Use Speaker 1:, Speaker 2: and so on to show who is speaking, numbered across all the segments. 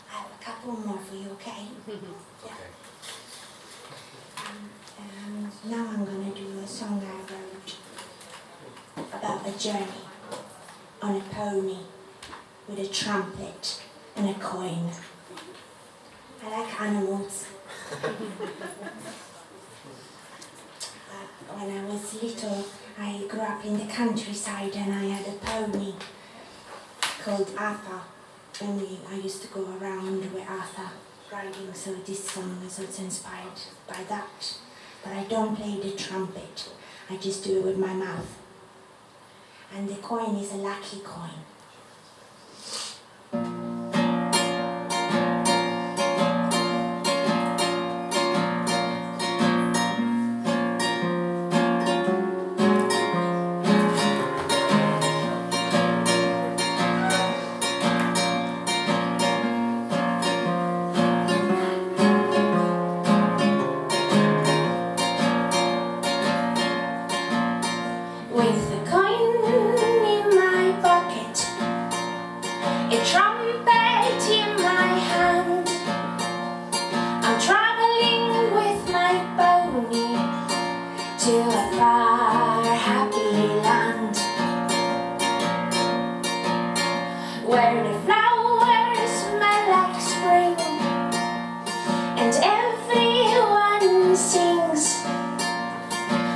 Speaker 1: I have a couple more for you, okay? Yeah. Now I'm gonna do a song I wrote about a journey on a pony with a trumpet and a coin. I like animals. When I was little, I grew up in the countryside and I had a pony called Arthur. And I used to go around with Arthur riding, so this song is also inspired by that. But I don't play the trumpet, I just do it with my mouth. And the coin is a lucky coin. With a coin in my pocket, a trumpet in my hand, I'm traveling with my pony to a far happy land, where the flowers smell like spring and everyone sings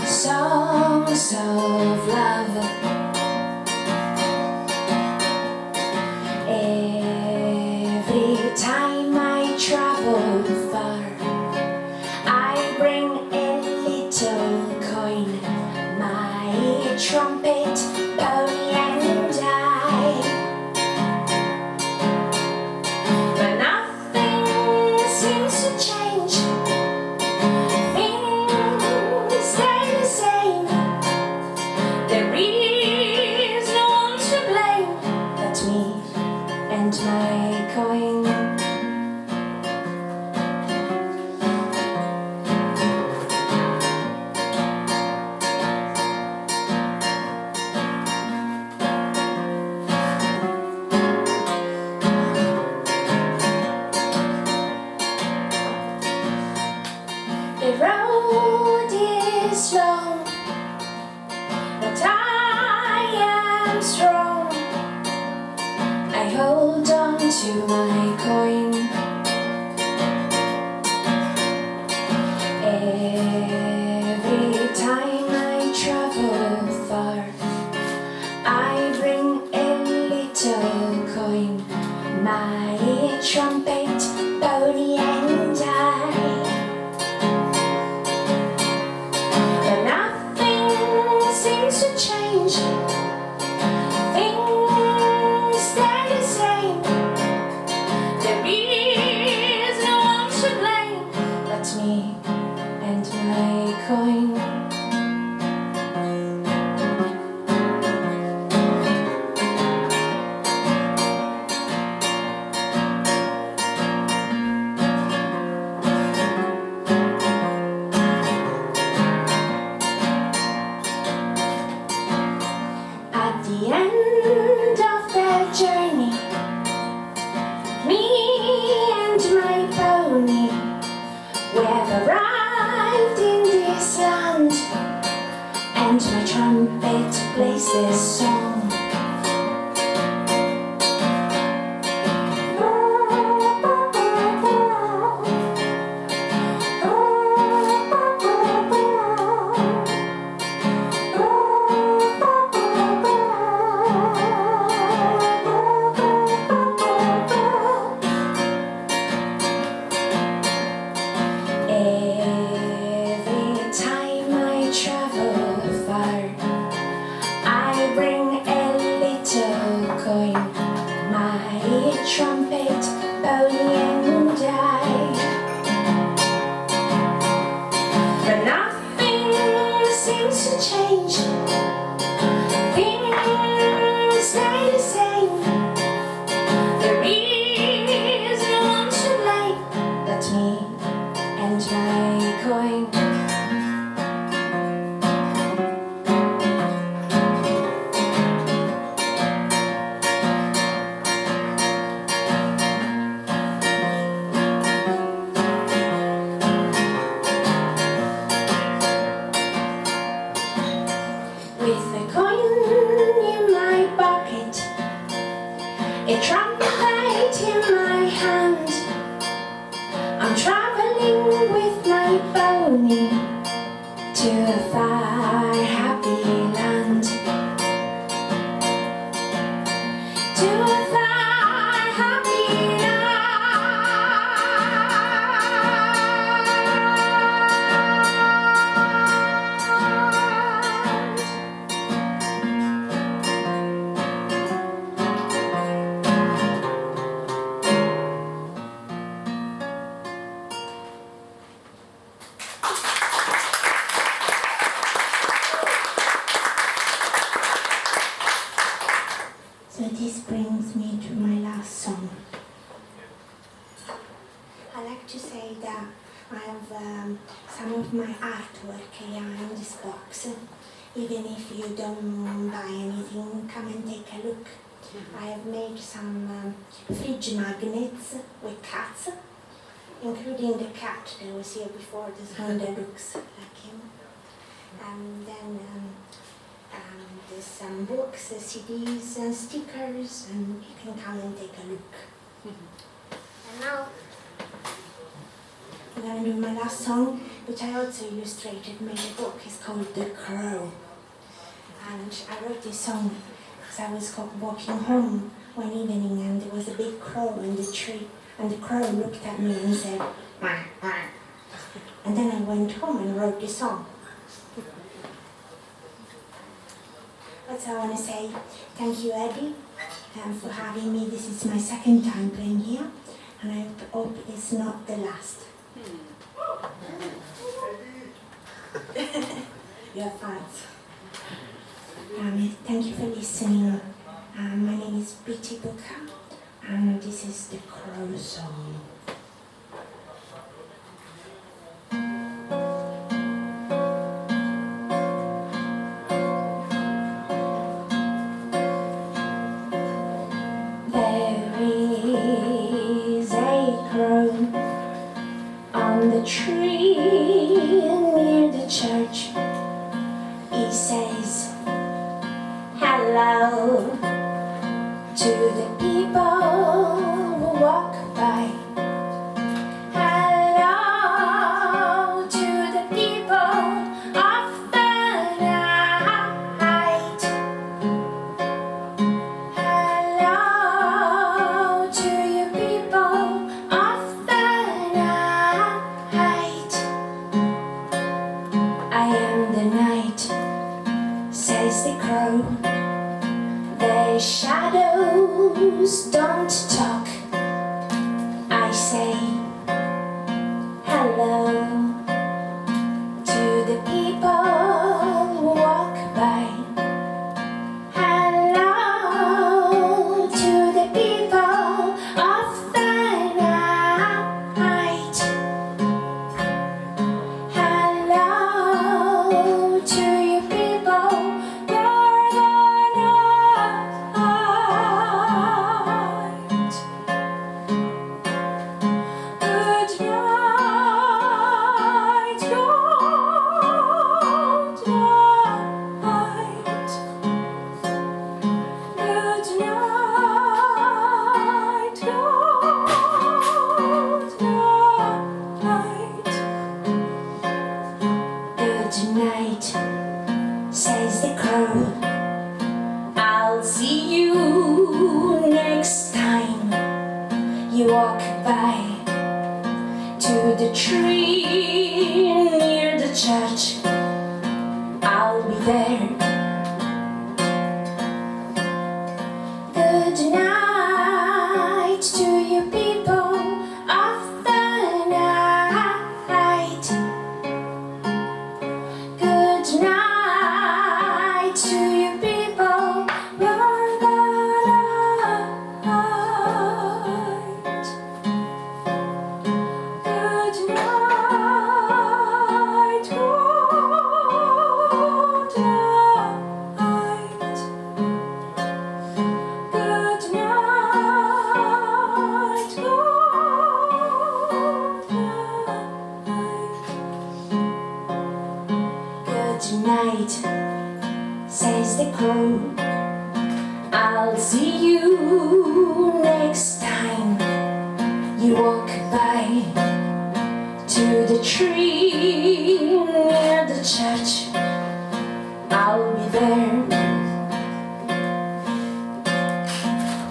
Speaker 1: songs of love. Every time I travel far, I bring a little coin, my trumpet, pony and I. But nothing seems to change. Things stay the same. There is no one to blame but me and my coin. The road is long, but I am strong. I hold on to my coin. Every time I travel far, I bring a little coin, my trumpet, pony and I. But nothing seems to change. Things stay the same. There is no one to blame but me and my coin. At the end of their journey, me and my pony, we have arrived in this land, and my trumpet plays this song. Every time I travel far, I bring a little coin, my trumpet, pony and I. But nothing seems to change. Things stay the same. There is no one to blame but me and my coin. say that I have some of my artwork here in this box. Even if you don't buy anything, come and take a look. I have made some fridge magnets with cats, including the cat that was here before, this one that looks like him. And then there's some books, CDs and stickers, and you can come and take a look. And now I'm going to do my last song, which I also illustrated, made a book. It's called The Crow. And I wrote this song because I was walking home one evening and there was a big crow in the tree. And the crow looked at me and said, "Wah, wah." And then I went home and wrote this song. Also, I want to say thank you, Eddie, for having me. This is my second time playing here, and I hope it's not the last. You're fans. Thank you for listening. My name is Bity Booker, and this is the Crow song. On the tree near the church, he says hello to the people who walk by. Hello to the people of the night. Hello to you people of the night. I am the night, says the crow. The shadows don't talk. I say hello to the people who walk by. Hello to the people of the night. Hello to you people for the night. Good night, good night. Good night, good night, says the crow. I'll see you next time you walk by to the tree near the church. I'll be there. Good night to you people of the night. Good night to you people of the night. Good night, good night. Good night, good night. Good night, says the crow. I'll see you next time you walk by to the tree near the church. I'll be there.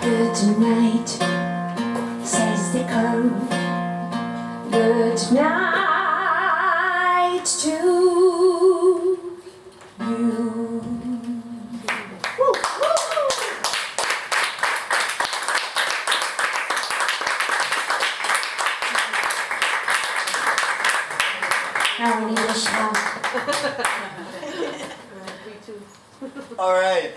Speaker 1: Good night, says the crow. Good night to you. Woo, woo. Now we need a shout.
Speaker 2: All right.